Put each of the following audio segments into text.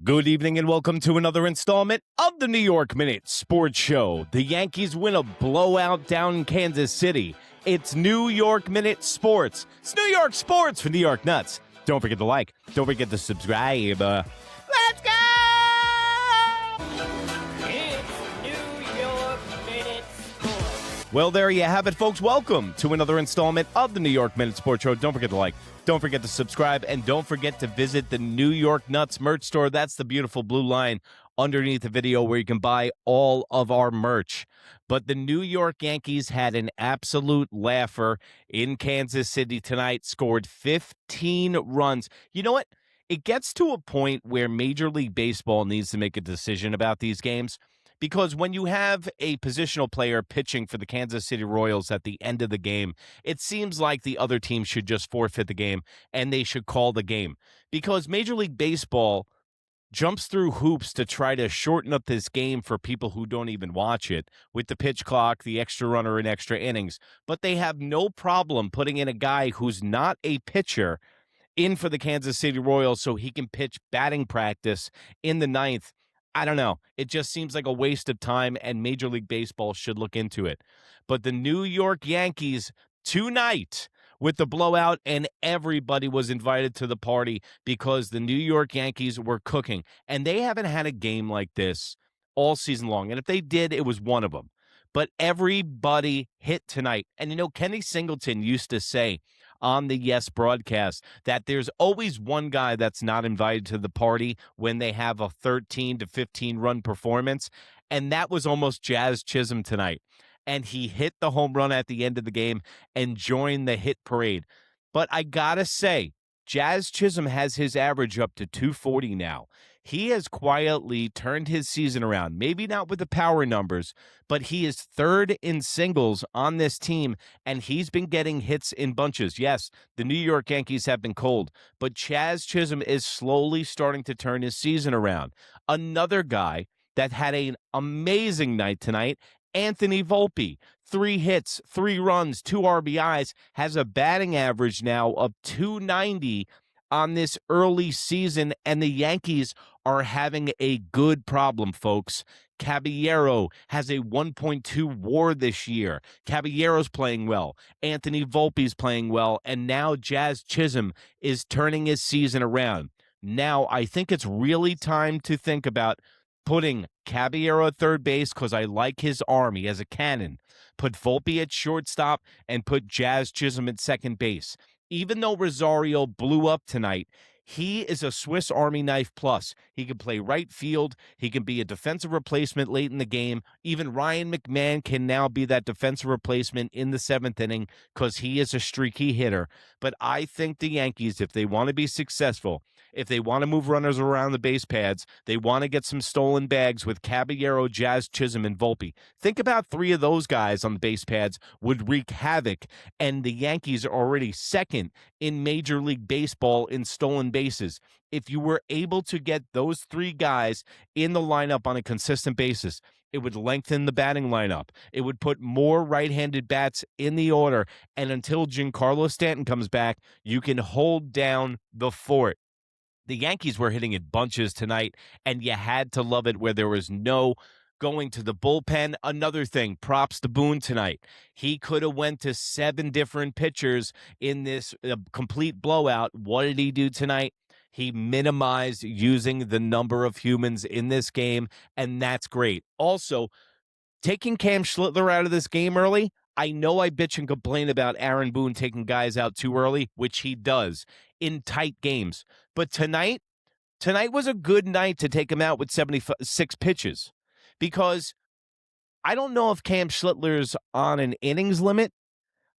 Good evening and welcome to another installment of the New York Minute Sports Show. The Yankees win a blowout down in Kansas City. It's New York Minute Sports. It's New York Sports for New York Nuts. Don't forget to like. Don't forget to subscribe. Let's go! It's New York Minute Sports. Well, there you have it, folks. Welcome to another installment of the New York Minute Sports Show. Don't forget to like. Don't forget to subscribe, and don't forget to visit the New York Nuts merch store. That's the beautiful blue line underneath the video where you can buy all of our merch. But the New York Yankees had an absolute laugher in Kansas City tonight, scored 15 runs. You know what? It gets to a point where Major League Baseball needs to make a decision about these games. Because when you have a positional player pitching for the Kansas City Royals at the end of the game, it seems like the other team should just forfeit the game and they should call the game. Because Major League Baseball jumps through hoops to try to shorten up this game for people who don't even watch it with the pitch clock, the extra runner, and extra innings. But they have no problem putting in a guy who's not a pitcher in for the Kansas City Royals so he can pitch batting practice in the ninth. I don't know. It just seems like a waste of time, and Major League Baseball should look into it. But the New York Yankees tonight with the blowout, and everybody was invited to the party because the New York Yankees were cooking. And they haven't had a game like this all season long. And if they did, it was one of them. But everybody hit tonight. And, you know, Kenny Singleton used to say on the Yes broadcast that there's always one guy that's not invited to the party when they have a 13 to 15 run performance. And that was almost Jazz Chisholm tonight. And he hit the home run at the end of the game and joined the hit parade. But I gotta say, Jazz Chisholm has his average up to 240 now. He has quietly turned his season around, maybe not with the power numbers, but he is third in singles on this team, and he's been getting hits in bunches. Yes, the New York Yankees have been cold, but Jazz Chisholm is slowly starting to turn his season around. Another guy that had an amazing night tonight, Anthony Volpe, 3 hits, 3 runs, 2 RBIs, has a batting average now of 290 on this early season, and the Yankees are having a good problem, folks. Caballero has a 1.2 WAR this year. Caballero's playing well. Anthony Volpe's playing well, and now Jazz Chisholm is turning his season around. Now, I think it's really time to think about putting Caballero at third base because I like his arm. He has a cannon. Put Volpe at shortstop and put Jazz Chisholm at second base. Even though Rosario blew up tonight, he is a Swiss Army knife plus. He can play right field. He can be a defensive replacement late in the game. Even Ryan McMahon can now be that defensive replacement in the 7th inning because he is a streaky hitter. But I think the Yankees, if they want to be successful, if they want to move runners around the base pads, they want to get some stolen bags with Caballero, Jazz Chisholm, and Volpe. Think about 3 of those guys on the base pads would wreak havoc, and the Yankees are already second in Major League Baseball in stolen bases. If you were able to get those 3 guys in the lineup on a consistent basis, it would lengthen the batting lineup. It would put more right-handed bats in the order, and until Giancarlo Stanton comes back, you can hold down the fort. The Yankees were hitting in bunches tonight, and you had to love it where there was no going to the bullpen. Another thing, props to Boone tonight. He could have went to 7 different pitchers in this complete blowout. What did he do tonight? He minimized using the number of humans in this game, and that's great. Also, taking Cam Schlittler out of this game early, I know I bitch and complain about Aaron Boone taking guys out too early, which he does in tight games. But tonight was a good night to take him out with 76 pitches because I don't know if Cam Schlittler's on an innings limit,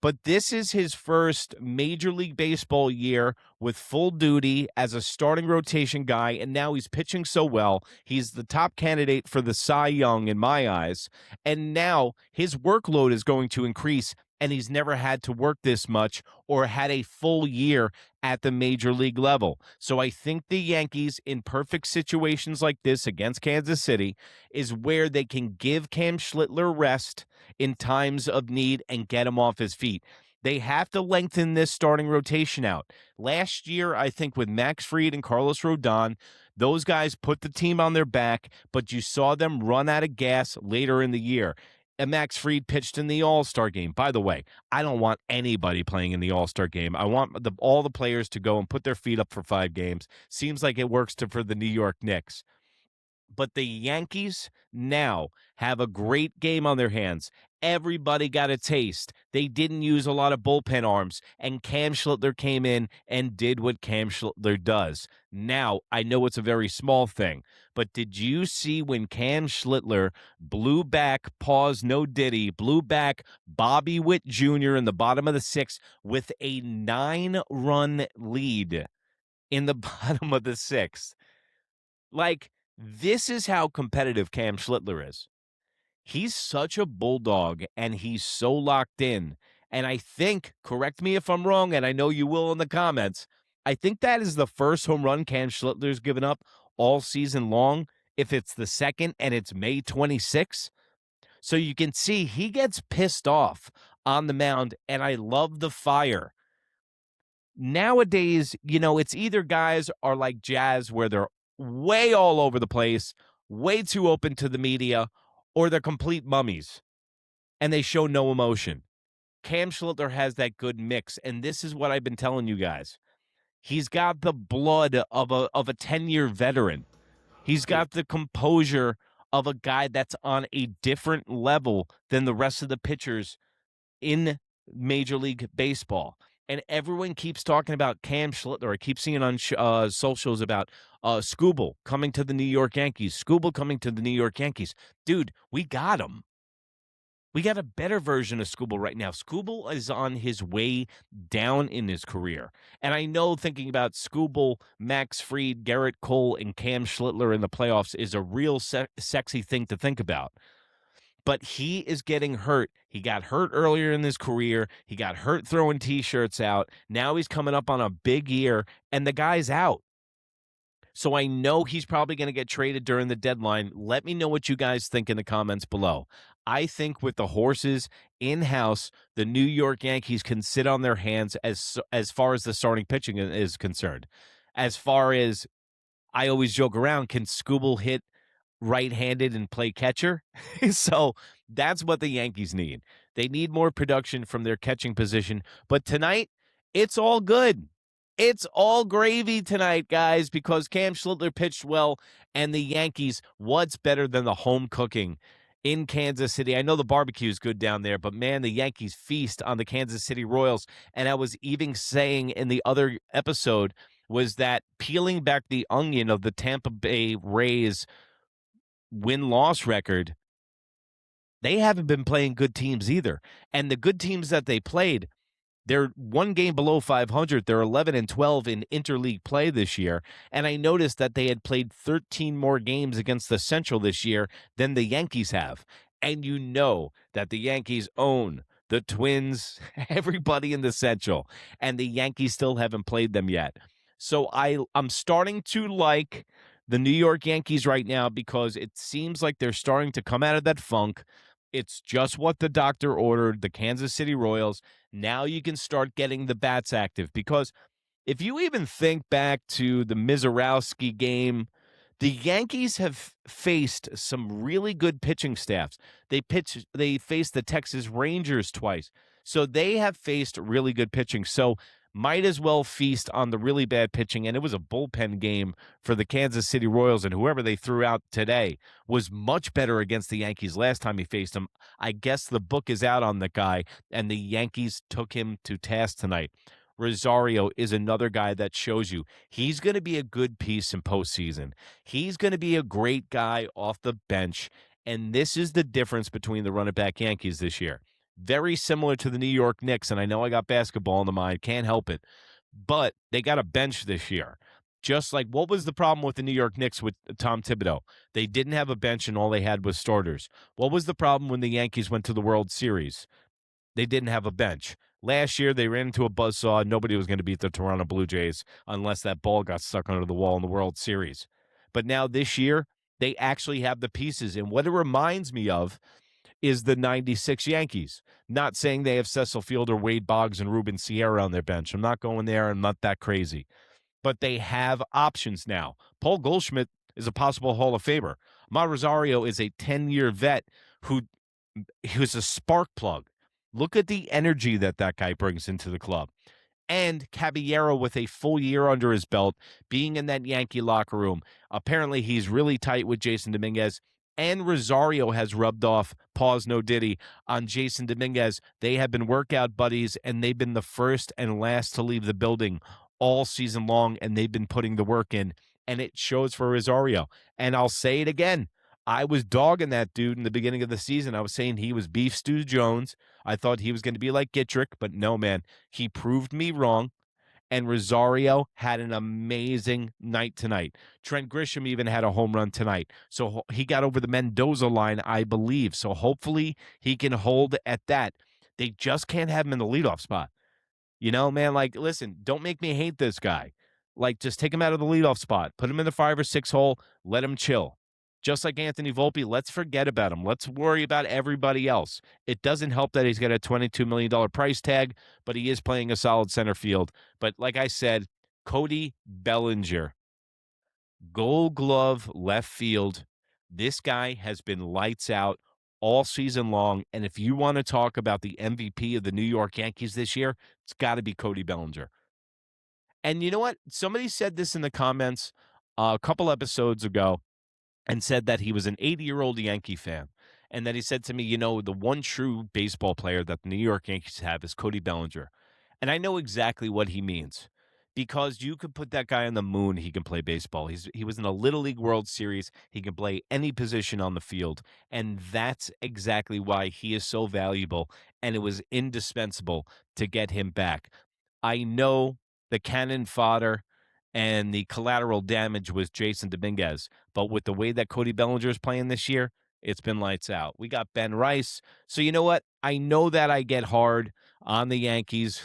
but this is his first Major League Baseball year with full duty as a starting rotation guy, and now he's pitching so well. He's the top candidate for the Cy Young in my eyes, and now his workload is going to increase, and he's never had to work this much or had a full year at the major league level. So I think the Yankees, in perfect situations like this against Kansas City, is where they can give Cam Schlittler rest in times of need and get him off his feet. They have to lengthen this starting rotation out. Last year, I think with Max Fried and Carlos Rodon, Those guys put the team on their back, but you saw them run out of gas later in the year. And Max Fried pitched in the All-Star game. By the way, I don't want anybody playing in the All-Star game. I want all the players to go and put their feet up for 5 games. Seems like it works for the New York Knicks. But the Yankees now have a great game on their hands. Everybody got a taste. They didn't use a lot of bullpen arms, and Cam Schlittler came in and did what Cam Schlittler does. Now, I know it's a very small thing, but did you see when Cam Schlittler blew back, pause, no diddy, blew back Bobby Witt Jr. in the bottom of the 6th with a 9-run lead in the bottom of the 6th? Like, this is how competitive Cam Schlittler is. He's such a bulldog, and he's so locked in. And I think, correct me if I'm wrong, and I know you will in the comments, I think that is the first home run Cam Schlittler's given up all season long, if it's the second and it's May 26th. So you can see he gets pissed off on the mound, and I love the fire. Nowadays, it's either guys are like Jazz where they're way all over the place, way too open to the media, or they're complete mummies, and they show no emotion. Cam Schlittler has that good mix, and this is what I've been telling you guys. He's got the blood of a 10-year veteran. He's got the composure of a guy that's on a different level than the rest of the pitchers in Major League Baseball. And everyone keeps talking about Cam Schlittler. I keep seeing on socials about Skubal coming to the New York Yankees. Skubal coming to the New York Yankees. Dude, we got him. We got a better version of Skubal right now. Skubal is on his way down in his career. And I know thinking about Skubal, Max Fried, Garrett Cole, and Cam Schlittler in the playoffs is a real sexy thing to think about. But he is getting hurt. He got hurt earlier in his career. He got hurt throwing T-shirts out. Now he's coming up on a big year, and the guy's out. So I know he's probably going to get traded during the deadline. Let me know what you guys think in the comments below. I think with the horses in-house, the New York Yankees can sit on their hands as far as the starting pitching is concerned. As far as, I always joke around, can Skubal hit right-handed and play catcher? So that's what the Yankees need. They need more production from their catching position. But tonight, it's all good. It's all gravy tonight, guys, because Cam Schlittler pitched well, and the Yankees, what's better than the home cooking in Kansas City? I know the barbecue is good down there, but man, the Yankees feast on the Kansas City Royals. And I was even saying in the other episode was that peeling back the onion of the Tampa Bay Rays win-loss record, they haven't been playing good teams either. And the good teams that they played, they're one game below 500. They're 11-12 in interleague play this year. And I noticed that they had played 13 more games against the Central this year than the Yankees have. And you know that the Yankees own the Twins, everybody in the Central, and the Yankees still haven't played them yet. So I'm starting to like the New York Yankees right now because it seems like they're starting to come out of that funk. It's just what the doctor ordered, the Kansas City Royals. Now you can start getting the bats active, because if you even think back to the Mizorowski game, the Yankees have faced some really good pitching staffs. They faced the Texas Rangers twice. So they have faced really good pitching. So might as well feast on the really bad pitching. And it was a bullpen game for the Kansas City Royals, and whoever they threw out today was much better against the Yankees last time he faced them. I guess the book is out on the guy, and the Yankees took him to task tonight. Rosario is another guy that shows you he's going to be a good piece in postseason. He's going to be a great guy off the bench, and this is the difference between the running back Yankees this year. Very similar to the New York Knicks, and I know I got basketball in the mind, can't help it, but they got a bench this year. Just like, what was the problem with the New York Knicks with Tom Thibodeau? They didn't have a bench, and all they had was starters. What was the problem when the Yankees went to the World Series? They didn't have a bench. Last year, they ran into a buzzsaw. Nobody was going to beat the Toronto Blue Jays unless that ball got stuck under the wall in the World Series. But now this year, they actually have the pieces, and what it reminds me of is the 96 Yankees. Not saying they have Cecil Fielder, Wade Boggs, and Ruben Sierra on their bench. I'm not going there. I'm not that crazy. but they have options now. Paul Goldschmidt is a possible Hall of Famer. Rosario is a 10-year vet who's a spark plug. Look at the energy that guy brings into the club. And Caballero with a full year under his belt, being in that Yankee locker room. Apparently, he's really tight with Jason Dominguez. And Rosario has rubbed off, pause no diddy, on Jason Dominguez. They have been workout buddies, and they've been the first and last to leave the building all season long, and they've been putting the work in, and it shows for Rosario. And I'll say it again. I was dogging that dude in the beginning of the season. I was saying he was Beef Stew Jones. I thought he was going to be like Gittrick, but no, man. He proved me wrong, and Rosario had an amazing night tonight. Trent Grisham even had a home run tonight. So he got over the Mendoza line, I believe. So hopefully he can hold at that. They just can't have him in the leadoff spot. You know, man, like, listen, don't make me hate this guy. Like, just take him out of the leadoff spot. Put him in the 5 or 6 hole. Let him chill. Just like Anthony Volpe, let's forget about him. Let's worry about everybody else. It doesn't help that he's got a $22 million price tag, but he is playing a solid center field. But like I said, Cody Bellinger, Gold Glove left field. This guy has been lights out all season long. And if you want to talk about the MVP of the New York Yankees this year, it's got to be Cody Bellinger. And you know what? Somebody said this in the comments a couple episodes ago and said that he was an 80-year-old Yankee fan. And then he said to me, you know, the one true baseball player that the New York Yankees have is Cody Bellinger. And I know exactly what he means, because you could put that guy on the moon, he can play baseball. He was in a Little League World Series. He can play any position on the field. And that's exactly why he is so valuable, and it was indispensable to get him back. I know the cannon fodder and the collateral damage was Jason Dominguez, but with the way that Cody Bellinger is playing this year, it's been lights out. We got Ben Rice. So you know what? I know that I get hard on the Yankees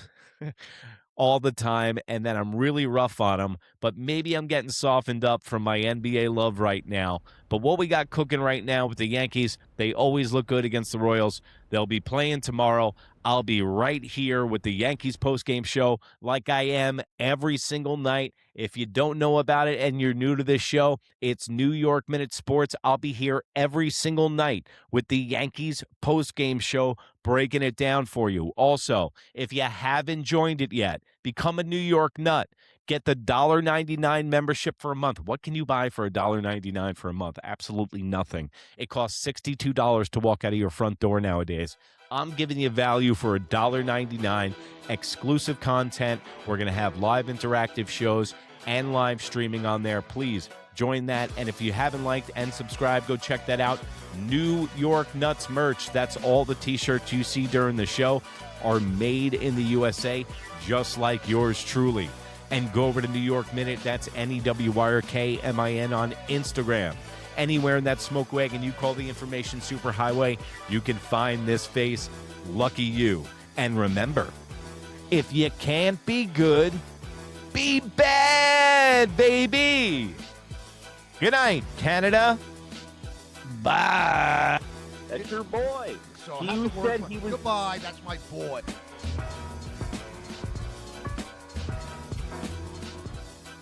all the time, and then I'm really rough on them, but maybe I'm getting softened up from my NBA love right now. But what we got cooking right now with the Yankees, they always look good against the Royals. They'll be playing tomorrow. I'll be right here with the Yankees postgame show like I am every single night. If you don't know about it and you're new to this show, it's New York Minute Sports. I'll be here every single night with the Yankees postgame show, breaking it down for you. Also, if you haven't joined it yet, become a New York nut. Get the $1.99 membership for a month. What can you buy for $1.99 for a month? Absolutely nothing. It costs $62 to walk out of your front door nowadays. I'm giving you value for $1.99, exclusive content. We're going to have live interactive shows and live streaming on there. Please join that. And if you haven't liked and subscribed, go check that out. New York Nuts merch. That's all the t-shirts you see during the show are made in the USA, just like yours truly. And go over to New York Minute. That's NEWYRKMIN on Instagram. Anywhere in that smoke wagon you call the information superhighway, you can find this face. Lucky you. And remember, if you can't be good, be bad, baby. Good night, Canada. Bye. That's your boy. So He said he was. Goodbye. That's my boy.